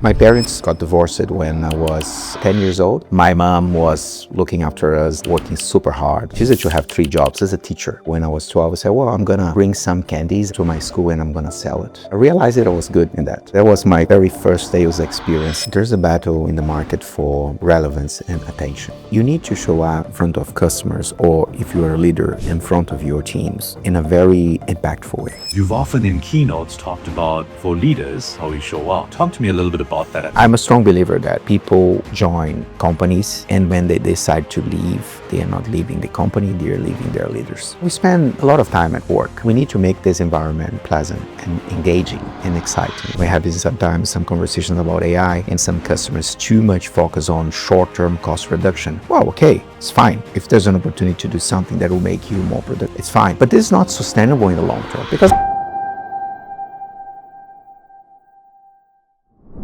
My parents got divorced when I was 10 years old. My mom was looking after us, working super hard. She used to have 3 jobs as a teacher. When I was 12, I said, well, I'm gonna bring some candies to my school and I'm gonna sell it. I realized that I was good in that. That was my very first sales experience. There's a battle in the market for relevance and attention. You need to show up in front of customers, or if you're a leader, in front of your teams in a very impactful way. You've often in keynotes talked about, for leaders, how we show up. Talk to me a little bit about that. I'm a strong believer that people join companies, and when they decide to leave, they are not leaving the company, they are leaving their leaders. We spend a lot of time at work. We need to make this environment pleasant and engaging and exciting. We're having sometimes some conversations about AI, and some customers too much focus on short-term cost reduction. Well, okay, it's fine. If there's an opportunity to do something that will make you more productive, it's fine. But this is not sustainable in the long term, because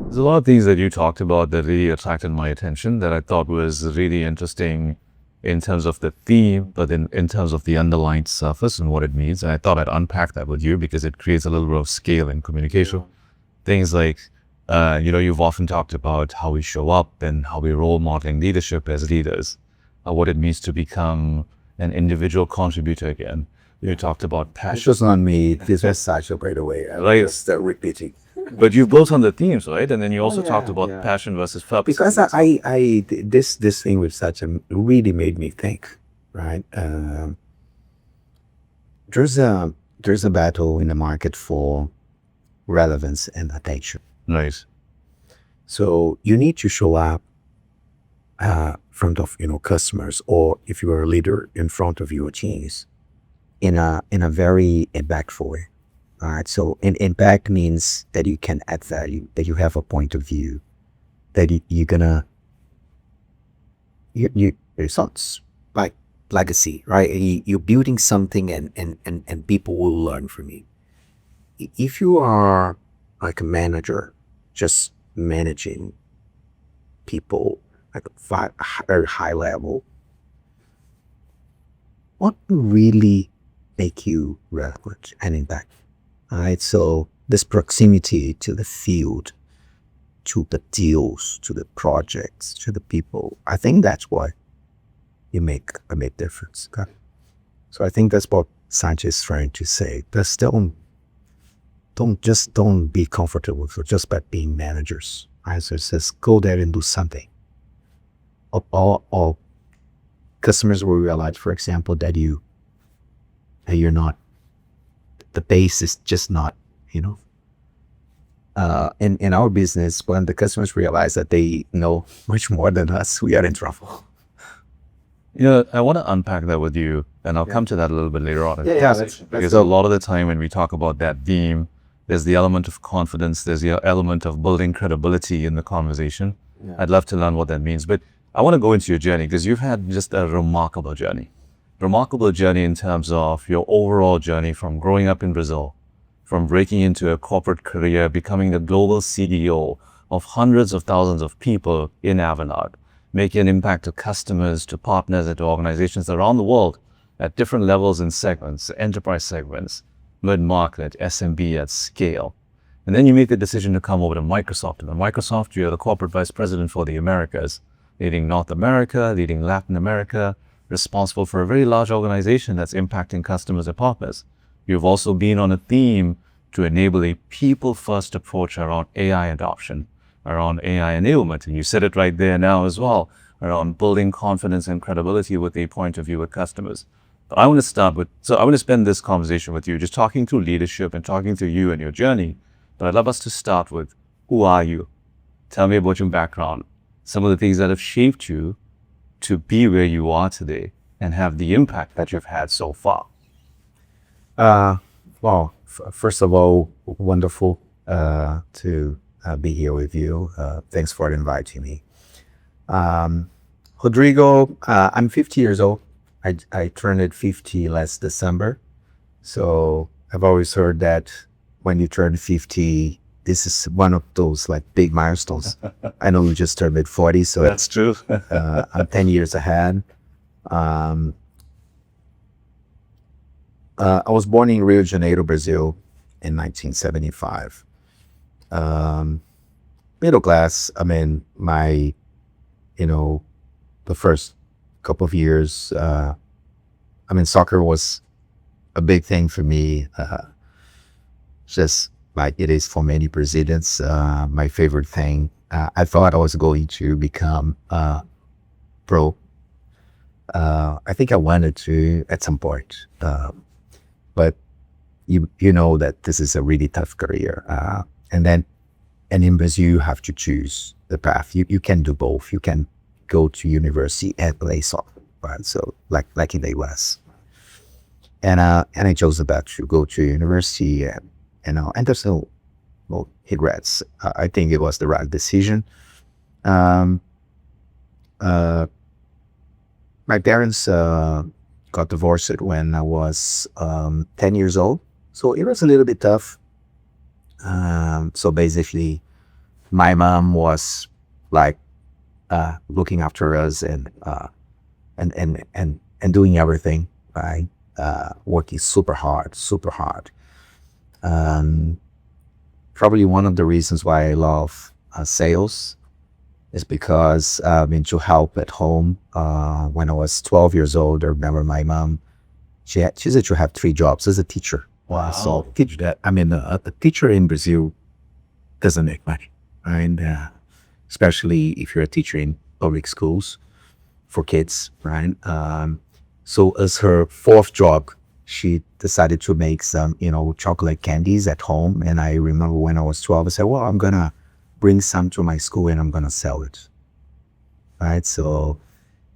there's a lot of things that you talked about that really attracted my attention that I thought was really interesting in terms of the theme, but in terms of the underlying surface and what it means. And I thought I'd unpack that with you because it creates a little bit of scale in communication. Things like, you've often talked about how we show up and how we role modeling leadership as leaders, what it means to become an individual contributor again. You talked about passion. It's just not me. This was such a great way. Right. Just repeating. But you built on the themes, right? And then you also talked about passion versus purpose. Because this thing with Sachin really made me think, right? there's a battle in the market for relevance and attention. Nice. So you need to show up in front of customers, or if you are a leader, in front of your teams in a very impactful way. All right. So impact means that you can add value, that you have a point of view, that it's not like legacy, right? You're building something, and people will learn from you. If you are like a manager, just managing people at a very high level, what will really make you relevant and impact? All right, so this proximity to the field, to the deals, to the projects, to the people, I think that's what you make a big difference. Okay? So I think that's what Sanchez is trying to say. Just don't be comfortable with just by being managers. Right? So it says go there and do something. All customers will realize, for example, that you're not, the base is just not, in our business, when the customers realize that they know much more than us, we are in trouble. I want to unpack that with you, and I'll come to that a little bit later on. Because a lot of the time when we talk about that theme, there's the element of confidence, there's the element of building credibility in the conversation. Yeah. I'd love to learn what that means, but I want to go into your journey because you've had just a remarkable journey in terms of your overall journey from growing up in Brazil, from breaking into a corporate career, becoming the global CEO of hundreds of thousands of people in Avanade, making an impact to customers, to partners, and to organizations around the world at different levels and segments, enterprise segments, mid-market, SMB at scale. And then you make the decision to come over to Microsoft. And at Microsoft, you're the corporate vice president for the Americas, leading North America, leading Latin America, responsible for a very large organization that's impacting customers and partners. You've also been on a theme to enable a people-first approach around AI adoption, around AI enablement. And you said it right there now as well, around building confidence and credibility with a point of view with customers. But I want to spend this conversation with you, just talking through leadership and talking through you and your journey. But I'd love us to start with, who are you? Tell me about your background, some of the things that have shaped you to be where you are today and have the impact that you've had so far. Well, first of all, wonderful to be here with you. Thanks for inviting me. Rodrigo, I'm 50 years old. I turned 50 last December. So I've always heard that when you turn 50, this is one of those like big milestones. I know you just turned 40, so that's true. I'm 10 years ahead. I was born in Rio de Janeiro, Brazil in 1975. Middle class. I mean, you know, the first couple of years, I mean, soccer was a big thing for me, just like it is for many Brazilians. My favorite thing. I thought I was going to become pro. I think I wanted to at some point, but you know that this is a really tough career, and then and in Brazil you have to choose the path. You can do both. You can go to university and play soccer, right? So like in the US, and I chose about to go to university, and there's no regrets. I think it was the right decision. Um, uh, my parents got divorced when I was 10 years old, so it was a little bit tough. So basically, my mom was like looking after us and doing everything, right? Working super hard. Um, Probably one of the reasons why I love sales is because I mean to help at home. When I was 12 years old, I remember my mom. She said to have three jobs as a teacher. Wow. So teach that. I mean, a teacher in Brazil doesn't make money, right? Especially if you're a teacher in public schools for kids, right? So as her fourth job, she decided to make some, chocolate candies at home. And I remember when I was 12, I said, well, I'm gonna bring some to my school and I'm gonna sell it, right? So,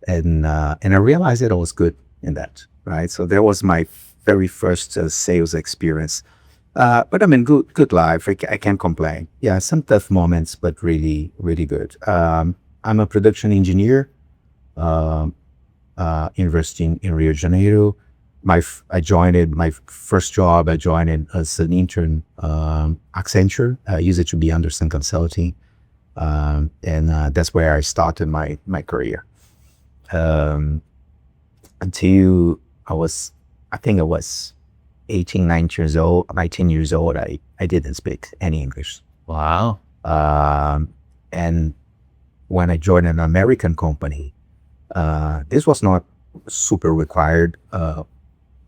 and I realized that I was good in that, right? So that was my very first sales experience. But I mean, good life. I can't complain. Yeah, some tough moments, but really, really good. I'm a production engineer, um, university in Rio de Janeiro. I joined it, my first job. I joined it as an intern, Accenture. I used it to be Anderson Consulting, and that's where I started my career. Um, until I think I was 18, 19 years old, I didn't speak any English. Wow. And when I joined an American company, this was not super required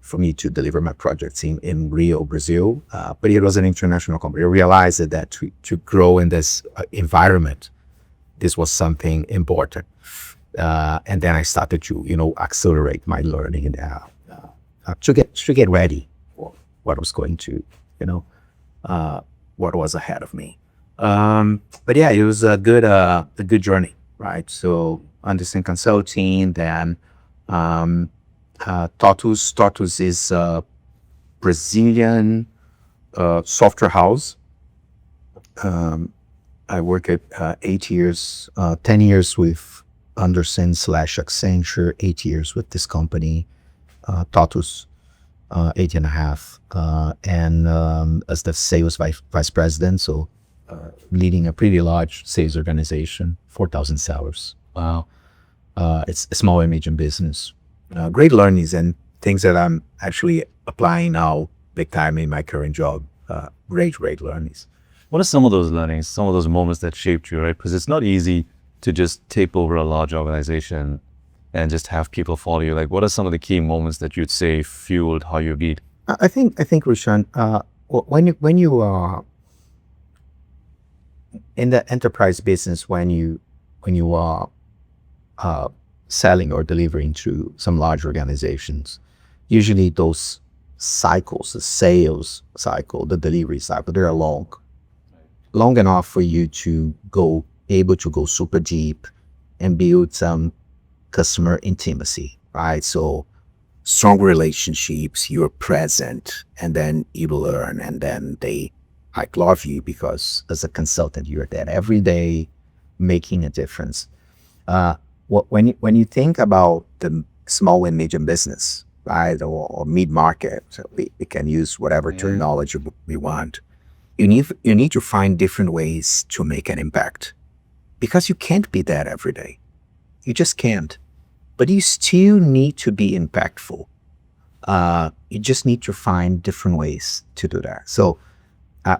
for me to deliver my projects in Rio, Brazil, but it was an international company. I realized that to grow in this environment, this was something important. And then I started to, accelerate my learning and to get ready for what was going to, what was ahead of me. But yeah, it was a good journey, right? So Anderson Consulting, then Totus. Totus is a Brazilian software house. I worked at 8 years, 10 years with Anderson / Accenture, 8 years with this company, Totus, 8.5, and as the sales vice president, so leading a pretty large sales organization, 4,000 sellers. Wow. It's a small and medium business. Great learnings and things that I'm actually applying now big time in my current job. Great learnings. What are some of those learnings, some of those moments that shaped you, right? Because it's not easy to just take over a large organization and just have people follow you. Like, what are some of the key moments that you'd say fueled how you lead? I think, Rushan, when you are in the enterprise business, when you are selling or delivering to some large organizations, usually those cycles, the sales cycle, the delivery cycle, they're long enough for you to able to go super deep and build some customer intimacy, right? So strong relationships, you're present, and then you learn, and then they love you because as a consultant, you're there every day making a difference. When you think about the small and medium business, right, or mid-market, so we can use whatever terminology we want. You need to find different ways to make an impact because you can't be that every day. You just can't. But you still need to be impactful. You just need to find different ways to do that. So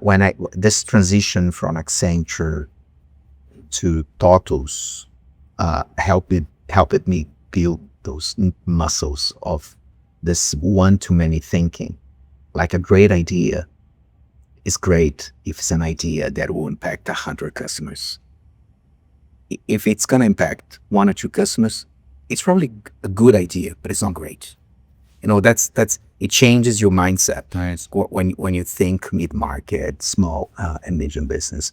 when this transition from Accenture to Totos helped me build those muscles of this one-to-many thinking. Like a great idea is great if it's an idea that will impact 100 customers. If it's going to impact one or two customers, it's probably a good idea, but it's not great. That's it changes your mindset. Nice. When you think mid-market, small and medium business.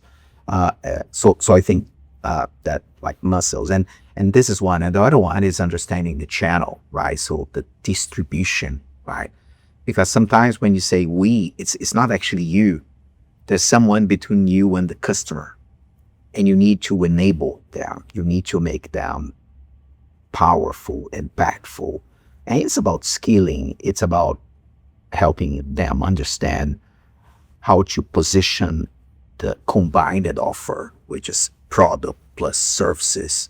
So I think that like muscles, and this is one, and the other one is understanding the channel, right? So the distribution, right? Because sometimes when you say we, it's not actually you. There's someone between you and the customer, and you need to enable them. You need to make them powerful, impactful. And it's about skilling. It's about helping them understand how to position the combined offer, which is product plus services.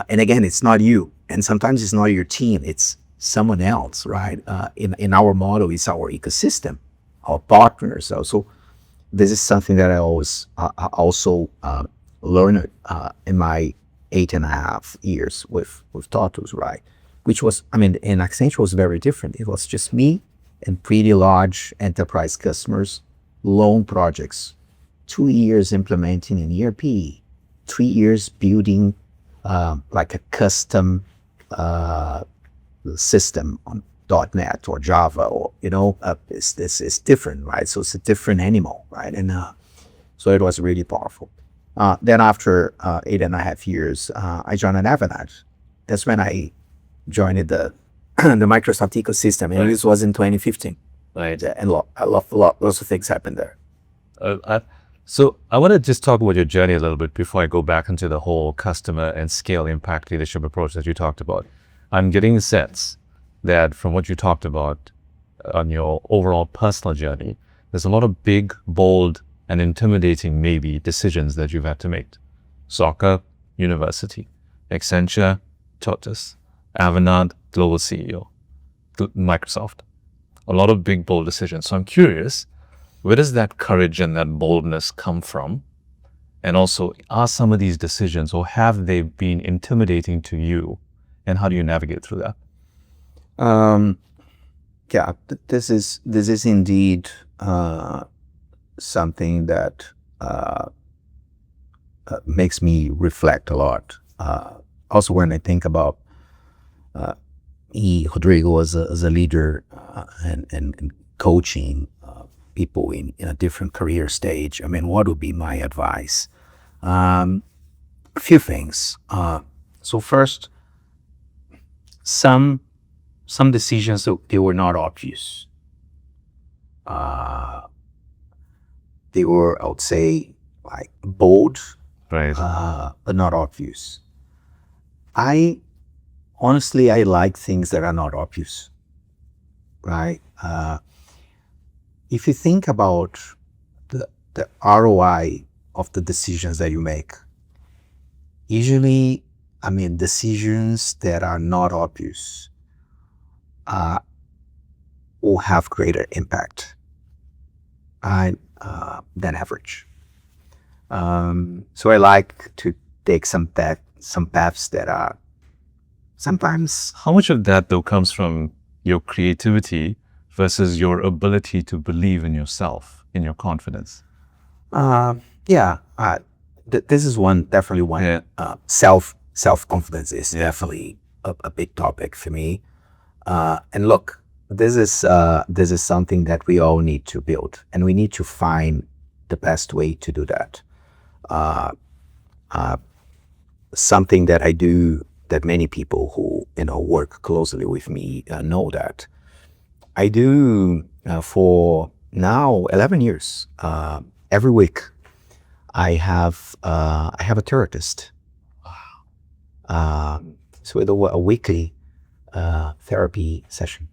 And again, it's not you. And sometimes it's not your team. It's someone else, right? In our model, it's our ecosystem, our partners. So this is something that I always also learned in my 8.5 years with Totos, right? Which was, in Accenture was very different. It was just me and pretty large enterprise customers, long projects, 2 years implementing an ERP, 3 years building like a custom system on .NET or Java, or it's different, right? So it's a different animal, right? And so it was really powerful. Then after 8.5 years, I joined an Avalanche. That's when I joined the Microsoft ecosystem, and Right. this was in 2015. Right. And lots of things happened there. So I want to just talk about your journey a little bit before I go back into the whole customer and scale impact leadership approach that you talked about. I'm getting a sense that from what you talked about on your overall personal journey, there's a lot of big, bold, and intimidating maybe decisions that you've had to make. Soccer, university, Accenture, Totus, Avanade, global CEO, Microsoft. A lot of big, bold decisions. So I'm curious, where does that courage and that boldness come from? And also, are some of these decisions, or have they been intimidating to you? And how do you navigate through that? This is indeed something that makes me reflect a lot. Also, when I think about Rodrigo as a leader and coaching people in a different career stage, what would be my advice? A few things. So first, some decisions, they were not obvious. They were, I would say, like bold, Right. but not obvious. Honestly, I like things that are not obvious, right? If you think about the ROI of the decisions that you make, usually, decisions that are not obvious will have greater impact than average. So I like to take some paths that are sometimes. How much of that, though, comes from your creativity versus your ability to believe in yourself, in your confidence? This is definitely one. Yeah. Self-confidence is definitely a big topic for me. And look, this is something that we all need to build, and we need to find the best way to do that. Something that I do, that many people who work closely with me know that I do for now 11 years. Every week, I have a therapist. So it's a weekly therapy session.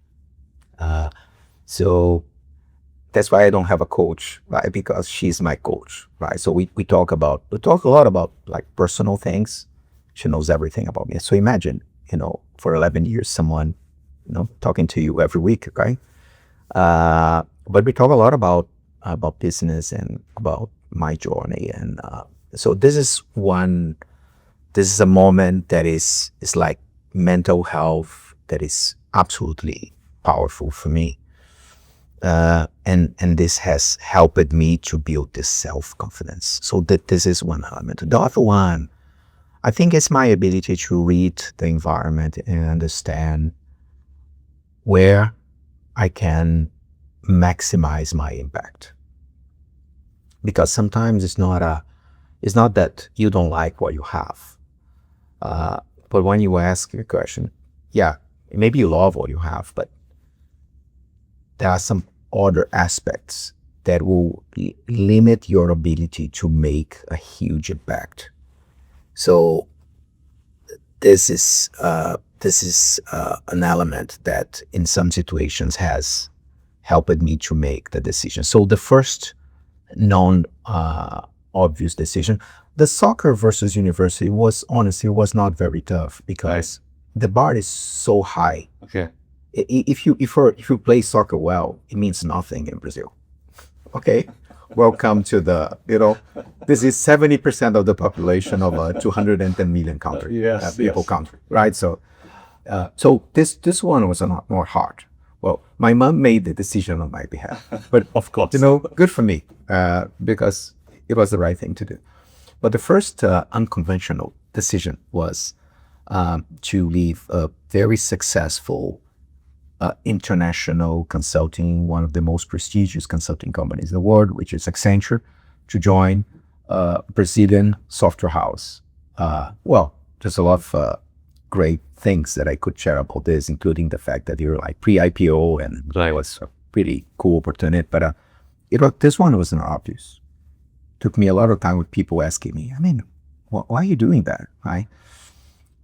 So that's why I don't have a coach, right? Because she's my coach, right? So we talk a lot about like personal things. She knows everything about me. So imagine, for 11 years, someone, talking to you every week, right? But we talk a lot about business and about my journey, and So this is one. This is a moment that is like mental health that is absolutely powerful for me. And this has helped me to build this self-confidence. So that this is one element. The other one, I think, is my ability to read the environment and understand where I can maximize my impact. Because sometimes it's not that you don't like what you have, but when you ask a question, yeah, maybe you love what you have, but there are some other aspects that will limit your ability to make a huge impact. So this is an element that in some situations has helped me to make the decision. So the first non-obvious decision, the soccer versus university, was not very tough because the bar is so high. Okay. If you play soccer well, it means nothing in Brazil. Okay, welcome to this is 70% of the population of a 210 million country. People country, right? So this one was a lot more hard. Well, my mom made the decision on my behalf, but Of course. good for me, because it was the right thing to do. But the first unconventional decision was to leave a very successful international consulting, one of the most prestigious consulting companies in the world, which is Accenture, to join Brazilian software house. Well, there's a lot of great things that I could share about this, including the fact that you're like pre-IPO, and it was a pretty cool opportunity. But this one was not obvious. Took me a lot of time with people asking me, I mean, why are you doing that? Right?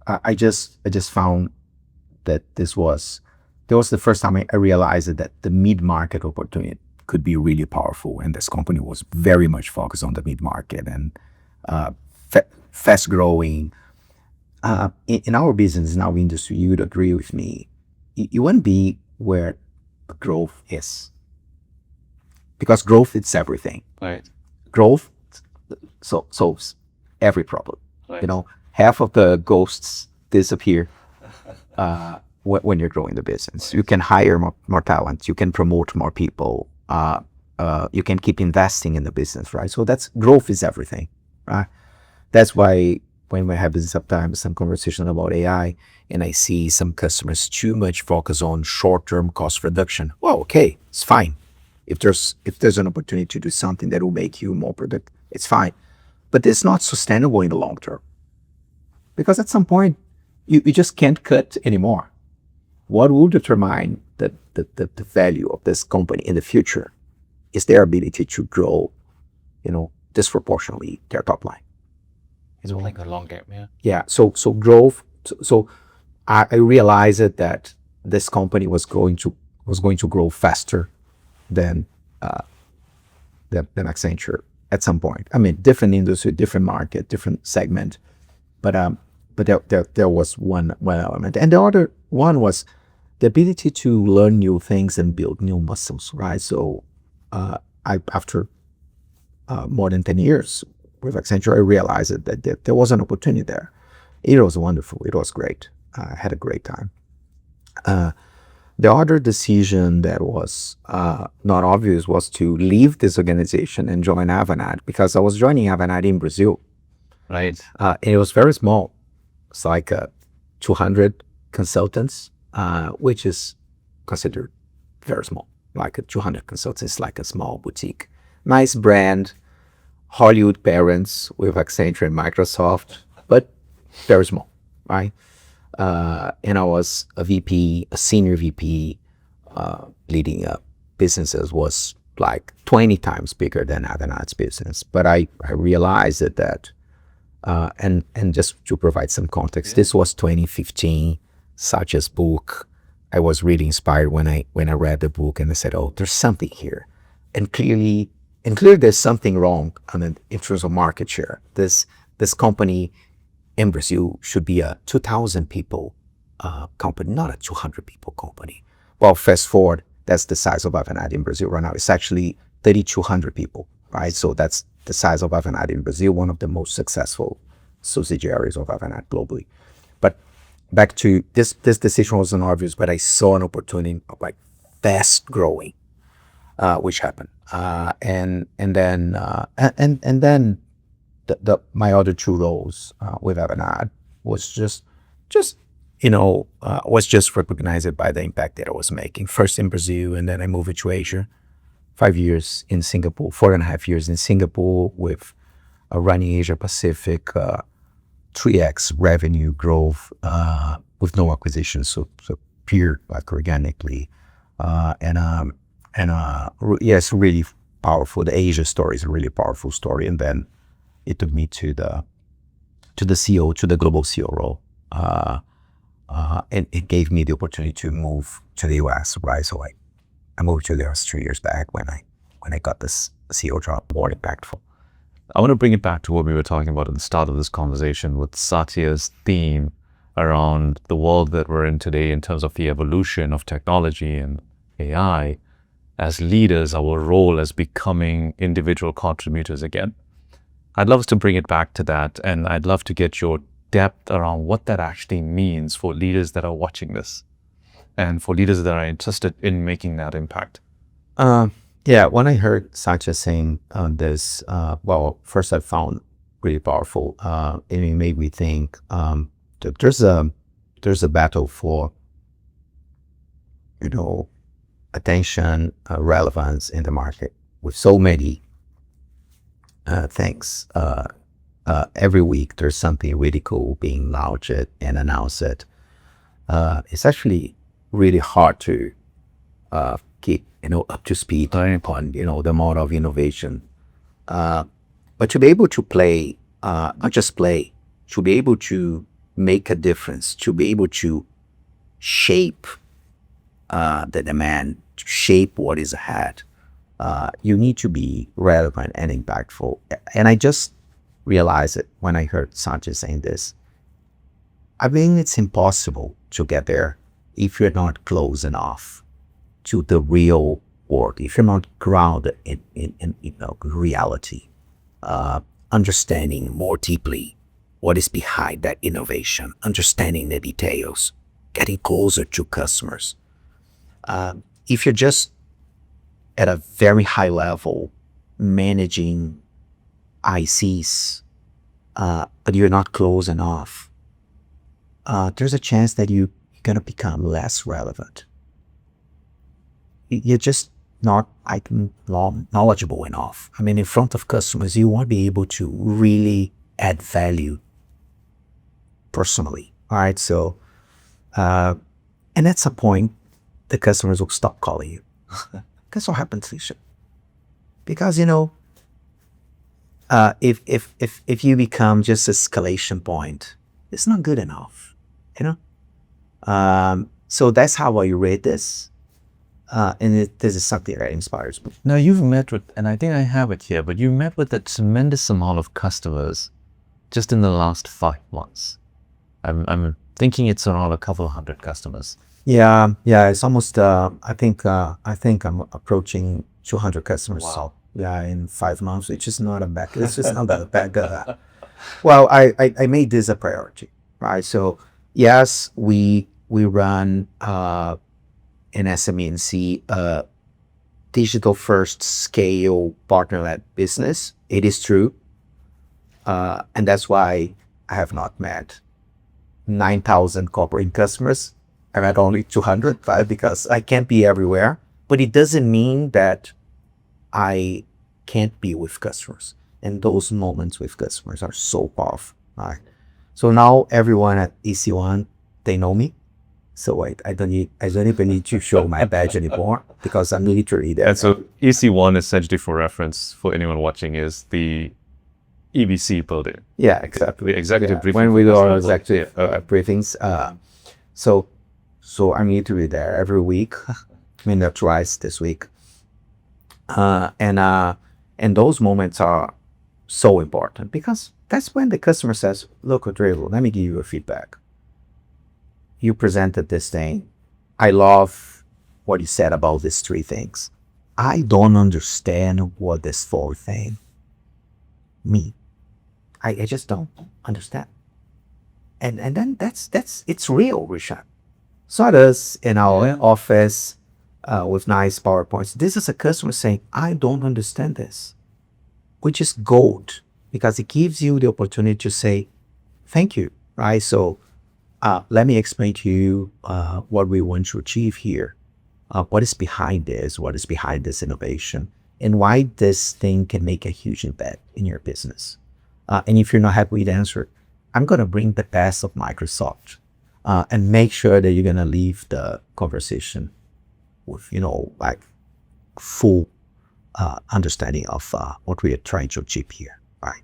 I just found that this was the first time I realized that the mid-market opportunity could be really powerful, and this company was very much focused on the mid-market and fast-growing. In our business, in our industry, you would agree with me, you want to be where growth is, because growth is everything. Right. Growth solves every problem. Right. Half of the ghosts disappear when you're growing the business. You can hire more talent, you can promote more people, you can keep investing in the business, right? So growth is everything, right? That's why when we're having sometimes some conversation about AI, and I see some customers too much focus on short-term cost reduction. Well, okay, it's fine. If there's an opportunity to do something that will make you more productive, it's fine. But it's not sustainable in the long term, because at some point you just can't cut anymore. What will determine the value of this company in the future is their ability to grow, disproportionately their top line. It's like a long game, yeah. Yeah. So growth. So I realized that this company was going to grow faster than Accenture at some point. I mean, different industry, different market, different segment, but there was one element, and the other one was the ability to learn new things and build new muscles, right? So after more than 10 years with Accenture, I realized that there was an opportunity there. It was wonderful. It was great. I had a great time. The other decision that was not obvious was to leave this organization and join Avanade, because I was joining Avanade in Brazil. Right. And it was very small. It's like 200 consultants, which is considered very small. Like 200 consultants, like a small boutique. Nice brand, Hollywood parents with Accenture and Microsoft, but very small, right? And I was a VP, a senior VP, leading businesses was like 20 times bigger than Avanade's business. But I realized that, and just to provide some context, this was 2015, Satya's book. I was really inspired when I read the book, and I said, oh, there's something here. And clearly there's something wrong in terms of market share. This company in Brazil should be a 2,000 people company, not a 200 people company. Well, fast forward, that's the size of Avanade in Brazil right now. It's actually 3,200 people, right? So that's the size of Avanade in Brazil, one of the most successful subsidiaries of Avanade globally. But back to this decision wasn't obvious, but I saw an opportunity of like fast growing, which happened. And then my other two roles with Avanade was just was just recognized by the impact that I was making. First in Brazil, and then I moved to Asia. 5 years in Singapore, 4.5 years in Singapore with running Asia Pacific, 3x revenue growth with no acquisitions, so pure like organically, yes, really powerful. The Asia story is a really powerful story, and then it took me to the CEO, to the global CEO role, and it gave me the opportunity to move to the US, right? So I moved to the US 3 years back when I got this CEO job, more impactful. I want to bring it back to what we were talking about at the start of this conversation with Satya's theme around the world that we're in today in terms of the evolution of technology and AI. As leaders, our role as becoming individual contributors again. I'd love us to bring it back to that, and I'd love to get your depth around what that actually means for leaders that are watching this and for leaders that are interested in making that impact. Yeah, when I heard Satya saying this, well, first I found really powerful, and it made me think that there's a battle for, attention, relevance in the market with so many things. Every week there's something really cool being launched and announced. It's actually really hard to keep up to speed on the amount of innovation. But to be able to play, not just play, to be able to make a difference, to be able to shape the demand, to shape what is ahead, you need to be relevant and impactful. And I just realized it when I heard Satya saying this. I mean, it's impossible to get there if you're not close enough to the real world, if you're not grounded in reality, understanding more deeply what is behind that innovation, understanding the details, getting closer to customers. If you're just at a very high level managing ICs, but you're not close enough, there's a chance that you're going to become less relevant. You're just not knowledgeable enough. I mean, in front of customers, you won't be able to really add value personally. All right. So, and at some point, the customers will stop calling you. That's what happens to you. Because, if you become just an escalation point, it's not good enough, So that's how I read this. And this is something that inspires me. Now you've met with, and I think I have it here, but you met with a tremendous amount of customers just in the last 5 months. I'm thinking it's around a couple of hundred customers. Yeah, it's almost. I think I'm approaching 200 customers. Wow. Yeah, in 5 months, which is not a bad. It's just not that bad. Well, I made this a priority, right? So yes, we run an SME&C digital first scale partner-led business. It is true, and that's why I have not met 9,000 corporate customers. I'm at only 200, right? Because I can't be everywhere. But it doesn't mean that I can't be with customers. And those moments with customers are so powerful. Right? So now everyone at EC1, they know me. So I don't even need to show my badge anymore because I'm literally there. And so EC1, essentially for reference for anyone watching, is the EBC building. Yeah, exactly. The executive briefing. When we do our executive briefings, so I'm literally there every week. I mean, that's twice this week. And those moments are so important because that's when the customer says, "Look, Rodrigo, let me give you a feedback. You presented this thing. I love what you said about these 3 things. I don't understand what this 4th thing. me. I just don't understand. And then it's real, Richard. Saw us in our office with nice PowerPoints. This is a customer saying, I don't understand this, which is gold because it gives you the opportunity to say, thank you, right? So let me explain to you what we want to achieve here. What is behind this? What is behind this innovation? And why this thing can make a huge impact in your business. And if you're not happy with the answer, I'm going to bring the best of Microsoft and make sure that you're going to leave the conversation with, like full understanding of what we are trying to achieve here, right?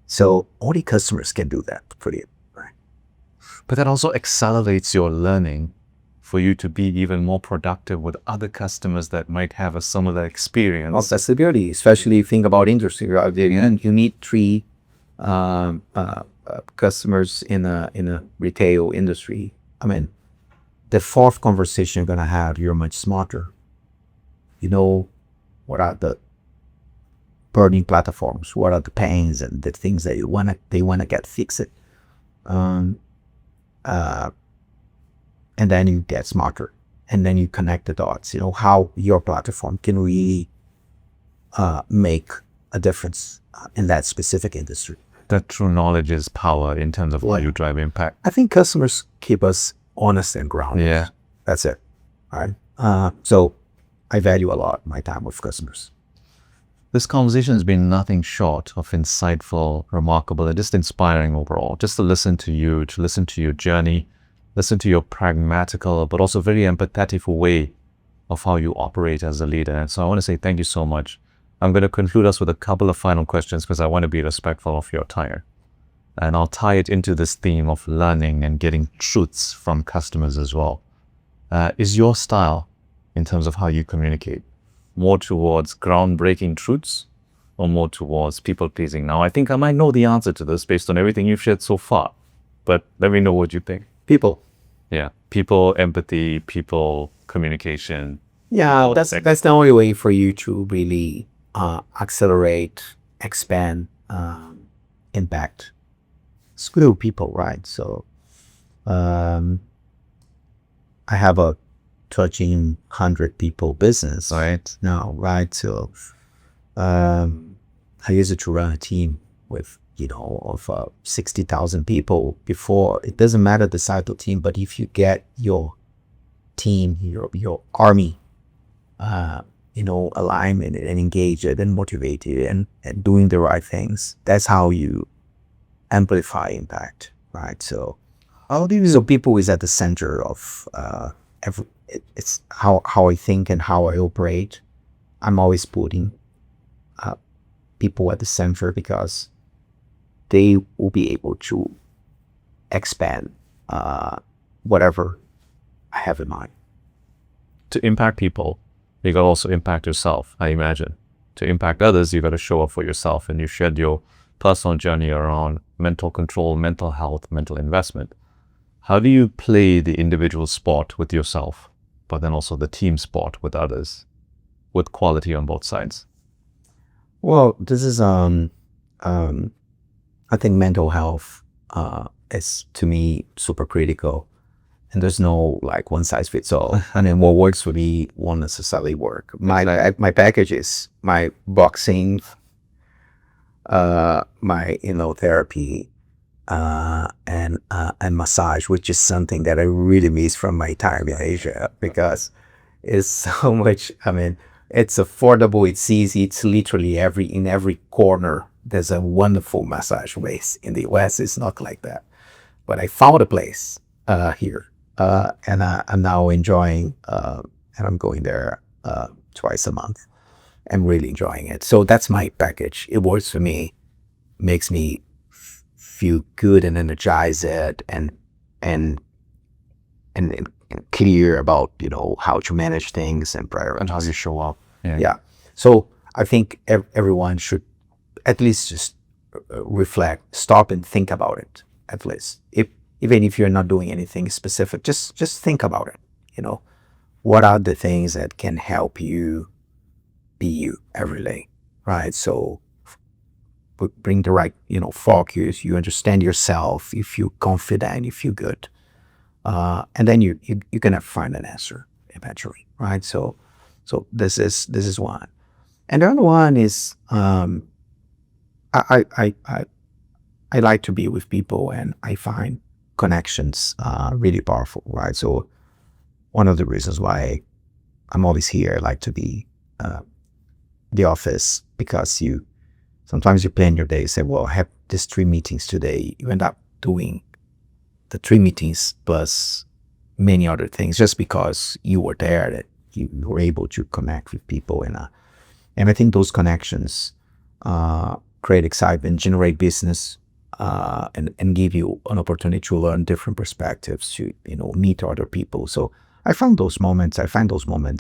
So only customers can do that for you, right? But that also accelerates your learning for you to be even more productive with other customers that might have a similar experience. Well, that's the beauty, especially if you think about industry. Right? You need three customers in a retail industry. I mean, the fourth conversation you're gonna have, you're much smarter. You know what are the burning platforms? What are the pains and the things that they wanna get fixed? Um, uh, and then you get smarter, and then you connect the dots. You know how your platform can really make a difference in that specific industry. That true knowledge is power in terms of how you drive impact. I think customers keep us honest and grounded. Yeah. That's it. All right. So I value a lot my time with customers. This conversation has been nothing short of insightful, remarkable, and just inspiring overall. Just to listen to you, to listen to your journey, listen to your pragmatical, but also very empathetic way of how you operate as a leader. And so I want to say thank you so much. I'm going to conclude us with a couple of final questions because I want to be respectful of your time. And I'll tie it into this theme of learning and getting truths from customers as well. Is your style, in terms of how you communicate, more towards groundbreaking truths or more towards people-pleasing? Now, I think I might know the answer to this based on everything you've shared so far, but let me know what you think. People. Yeah. People, empathy, people, communication. Yeah, that's the only way for you to really accelerate, expand, impact. Screw people, right? So I have a touching 100 people business Right. now, right? So I used to run a team with, of 60,000 people before. It doesn't matter the size of the team, but if you get your team, your army, alignment and engaged and motivated and doing the right things, that's how you amplify impact, right? So people is at the center of it's how I think and how I operate. I'm always putting people at the center because they will be able to expand whatever I have in mind. To impact people, you got to also impact yourself, I imagine. To impact others, you got to show up for yourself, and you shared your personal journey around mental control, mental health, mental investment. How do you play the individual sport with yourself, but then also the team sport with others, with quality on both sides? Well, this is I think mental health is, to me, super critical. And there's no like one size fits all. I mean, what works for me won't necessarily work. My package is my boxing, my therapy, and massage, which is something that I really miss from my time in Asia because it's so much. I mean, it's affordable, it's easy, it's literally in every corner. There's a wonderful massage place. In the US, it's not like that. But I found a place here. And I'm now enjoying, and I'm going there twice a month. I'm really enjoying it. So that's my package. It works for me, makes me feel good and energized and clear about how to manage things and prioritize. And how you show up. Yeah. So I think everyone should at least just reflect, stop and think about it. At least even if you're not doing anything specific, just think about it. What are the things that can help you be you every day, right? So bring the right, focus, you understand yourself, you feel confident, you feel good. And then you're gonna find an answer eventually, right? So this is one. And the other one is I like to be with people, and I find connections really powerful, right? So one of the reasons why I'm always here, I like to be the office, because sometimes you plan your day, you say, well, I have these 3 meetings today. You end up doing the 3 meetings plus many other things just because you were there, that you were able to connect with people. And I think those connections create excitement, generate business, and give you an opportunity to learn different perspectives, to meet other people. So I find those moments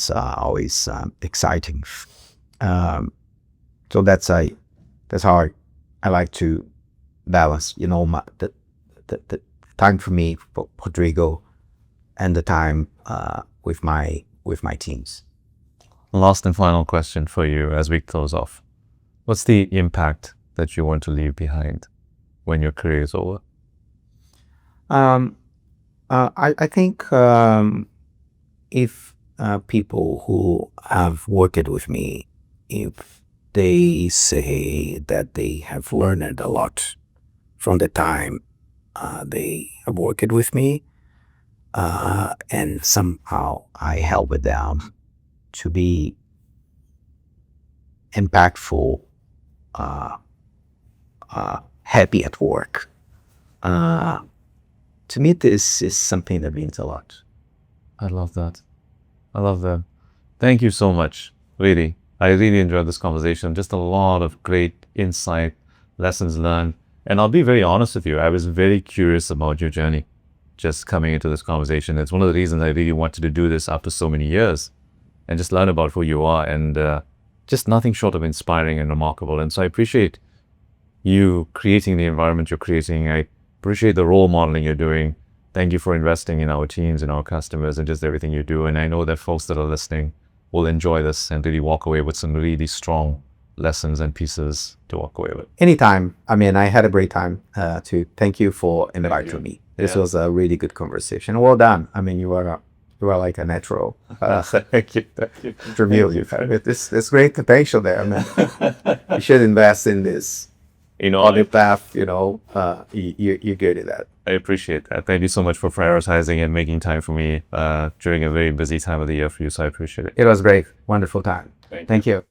always exciting. So that's how I like to balance, the time for me, for Rodrigo, and the time with my teams. Last and final question for you as we close off. What's the impact that you want to leave behind when your career is over? I think if people who have worked with me, if they say that they have learned a lot from the time they have worked with me, and somehow I helped them to be impactful, happy at work. To me, this is something that means a lot. I love that. I love that. Thank you so much. Really, I really enjoyed this conversation. Just a lot of great insight, lessons learned. And I'll be very honest with you, I was very curious about your journey just coming into this conversation. It's one of the reasons I really wanted to do this after so many years and just learn about who you are, and just nothing short of inspiring and remarkable. And so I appreciate you creating the environment you're creating. I appreciate the role modeling you're doing. Thank you for investing in our teams and our customers and just everything you do. And I know that folks that are listening will enjoy this and really walk away with some really strong lessons and pieces to walk away with. Anytime. I mean, I had a great time too. Thank you for inviting me. This was a really good conversation. Well done. I mean, you are like a natural Thank you. interview. There's great potential there, man. You should invest in this. On your path, you're good at that. I appreciate that. Thank you so much for prioritizing and making time for me during a very busy time of the year for you. So I appreciate it. It was great. Wonderful time. Thank you.